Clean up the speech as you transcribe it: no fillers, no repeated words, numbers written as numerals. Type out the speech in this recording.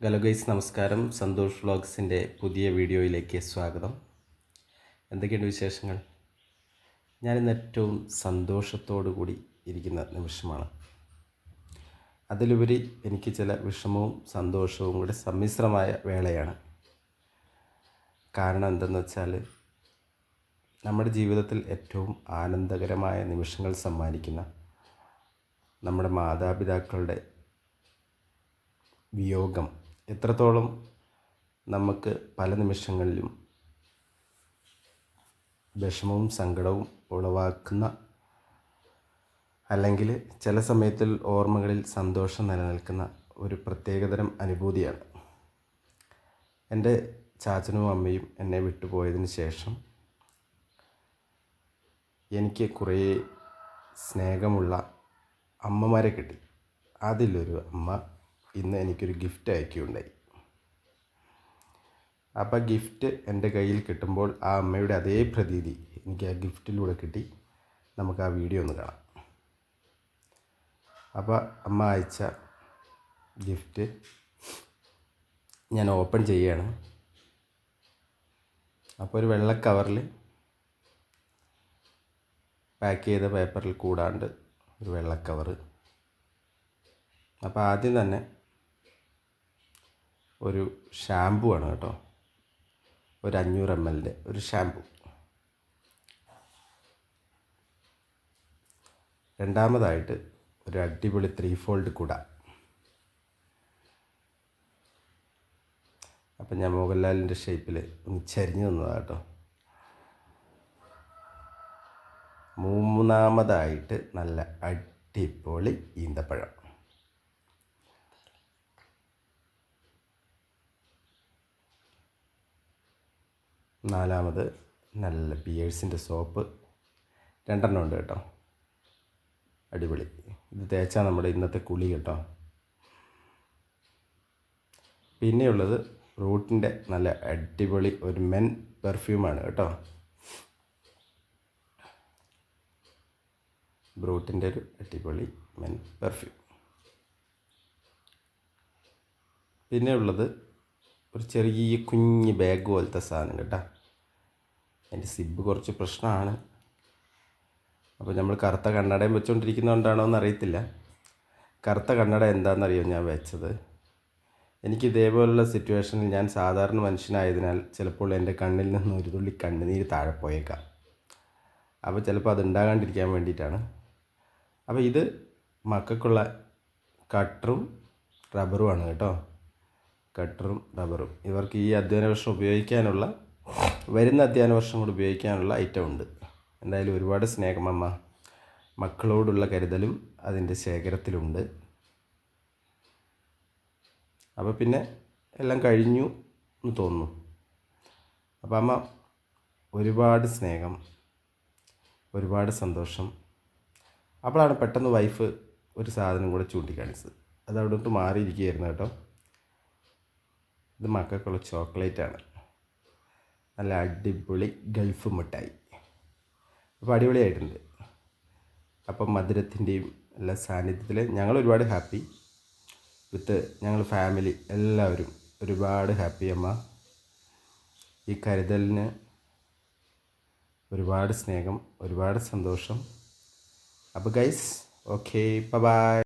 Hello guys, നമസ്കാരം. സന്തോഷ് വ്ളോഗ്സിൻ്റെ പുതിയ വീഡിയോയിലേക്ക് സ്വാഗതം. എന്തൊക്കെയുണ്ട് വിശേഷങ്ങൾ? ഞാനിന്ന് ഏറ്റവും സന്തോഷത്തോടു കൂടി ഇരിക്കുന്ന നിമിഷമാണ്. അതിലുപരി എനിക്ക് ചില വിഷമവും സന്തോഷവും കൂടി സമ്മിശ്രമായ വേളയാണ്. കാരണം എന്തെന്ന് വെച്ചാൽ, നമ്മുടെ ജീവിതത്തിൽ ഏറ്റവും ആനന്ദകരമായ നിമിഷങ്ങൾ സമ്മാനിക്കുന്ന നമ്മുടെ മാതാപിതാക്കളുടെ വിയോഗം എത്രത്തോളം നമുക്ക് പല നിമിഷങ്ങളിലും വിഷമവും സങ്കടവും ഉളവാക്കുന്ന, അല്ലെങ്കിൽ ചില സമയത്തിൽ ഓർമ്മകളിൽ സന്തോഷം നിലനിൽക്കുന്ന ഒരു പ്രത്യേകതരം അനുഭൂതിയാണ്. എൻ്റെ ചാച്ചനും അമ്മയും എന്നെ വിട്ടുപോയതിന് ശേഷം എനിക്ക് കുറേ സ്നേഹമുള്ള അമ്മമാരെ കിട്ടി. അതിലൊരു അമ്മ ഇന്ന് എനിക്കൊരു ഗിഫ്റ്റ് അയക്കുകയുണ്ടായി. അപ്പോൾ ഗിഫ്റ്റ് എൻ്റെ കയ്യിൽ കിട്ടുമ്പോൾ ആ അമ്മയുടെ അതേ പ്രതീതി എനിക്ക് ആ ഗിഫ്റ്റിലൂടെ കിട്ടി. നമുക്ക് ആ വീഡിയോ ഒന്ന് കാണാം. അപ്പോൾ അമ്മ അയച്ച ഗിഫ്റ്റ് ഞാൻ ഓപ്പൺ ചെയ്യുകയാണ്. അപ്പോൾ ഒരു വെള്ള കവറിൽ പാക്ക് ചെയ്ത പേപ്പറിൽ കൂടാണ്ട് ഒരു വെള്ള കവറ്. അപ്പോൾ ആദ്യം തന്നെ ഒരു ഷാമ്പു ആണ് കേട്ടോ, ഒരു 500 ml ഒരു ഷാമ്പു. രണ്ടാമതായിട്ട് ഒരു അടിപൊളി 3-fold കുട. അപ്പം ഞാൻ മോഹൻലാലിൻ്റെ ഷേപ്പിൽ ഒന്ന് ചരിഞ്ഞു നിന്നതാണ് കേട്ടോ. മൂന്നാമതായിട്ട് നല്ല അടിപൊളി ഈന്തപ്പഴം. നാലാമത് നല്ല പിയേഴ്സിൻ്റെ സോപ്പ് 2 ഉണ്ട് കേട്ടോ, അടിപൊളി. ഇത് തേച്ചാൽ നമ്മുടെ ഇന്നത്തെ കുളി കേട്ടോ. പിന്നെയുള്ളത് റൂട്ടിൻ്റെ നല്ല അടിപൊളി ഒരു മെൻ പെർഫ്യൂമാണ് കേട്ടോ. ബ്രൂട്ടിൻ്റെ ഒരു അടിപൊളി മെൻ പെർഫ്യൂം. പിന്നെ ഉള്ളത് ഒരു ചെറിയ കുഞ്ഞ് ബാഗ് പോലത്തെ സാധനം കേട്ടോ. അതിൻ്റെ സിബ് കുറച്ച് പ്രശ്നമാണ്. അപ്പോൾ നമ്മൾ കറുത്ത കണ്ണടയും വെച്ചുകൊണ്ടിരിക്കുന്നതുകൊണ്ടാണോ എന്ന് അറിയത്തില്ല. കറുത്ത കണ്ണട എന്താണെന്നറിയോ ഞാൻ വെച്ചത്? എനിക്ക് ഇതേപോലുള്ള സിറ്റുവേഷനിൽ ഞാൻ സാധാരണ മനുഷ്യനായതിനാൽ ചിലപ്പോൾ എൻ്റെ കണ്ണിൽ നിന്ന് ഒരു തുള്ളി കണ്ണുനീര് താഴെ പോയേക്കാം. അപ്പോൾ ചിലപ്പോൾ അത് ഉണ്ടാകാണ്ടിരിക്കാൻ വേണ്ടിയിട്ടാണ്. അപ്പോൾ ഇത് മക്കൾക്കുള്ള കട്ടറും റബ്ബറുമാണ് കേട്ടോ. കട്ടറും റബ്ബറും ഇവർക്ക് ഈ അധ്യയന വർഷം ഉപയോഗിക്കാനുള്ള, വരുന്ന അധ്യയന വർഷം കൂടി ഉപയോഗിക്കാനുള്ള ഐറ്റം ഉണ്ട്. എന്തായാലും ഒരുപാട് സ്നേഹം അമ്മ മക്കളോടുള്ള കരുതലും അതിൻ്റെ ശേഖരത്തിലുണ്ട്. അപ്പോൾ പിന്നെ എല്ലാം കഴിഞ്ഞു എന്ന് തോന്നുന്നു. അപ്പോൾ അമ്മ ഒരുപാട് സ്നേഹം, ഒരുപാട് സന്തോഷം. അപ്പോഴാണ് പെട്ടെന്ന് വൈഫ് ഒരു സാധനം കൂടെ ചൂണ്ടിക്കാണിച്ചത്. അത് അവിടോട്ട് മാറിയിരിക്കുകയായിരുന്നു കേട്ടോ. ഇത് മക്കൾക്കുള്ള ചോക്ലേറ്റാണ്, നല്ല അടിപൊളി ഗൾഫ് മിഠായി. അപ്പോൾ അടിപൊളിയായിട്ടുണ്ട്. അപ്പം മധുരത്തിൻ്റെയും എല്ലാ സാന്നിധ്യത്തിൽ ഞങ്ങൾ ഒരുപാട് ഹാപ്പി. ഞങ്ങൾ ഫാമിലി എല്ലാവരും ഒരുപാട് ഹാപ്പി അമ്മ. ഈ കരുതലിന് ഒരുപാട് സ്നേഹം, ഒരുപാട് സന്തോഷം. അപ്പോൾ ഗൈസ്, ഓക്കെ, ബൈ.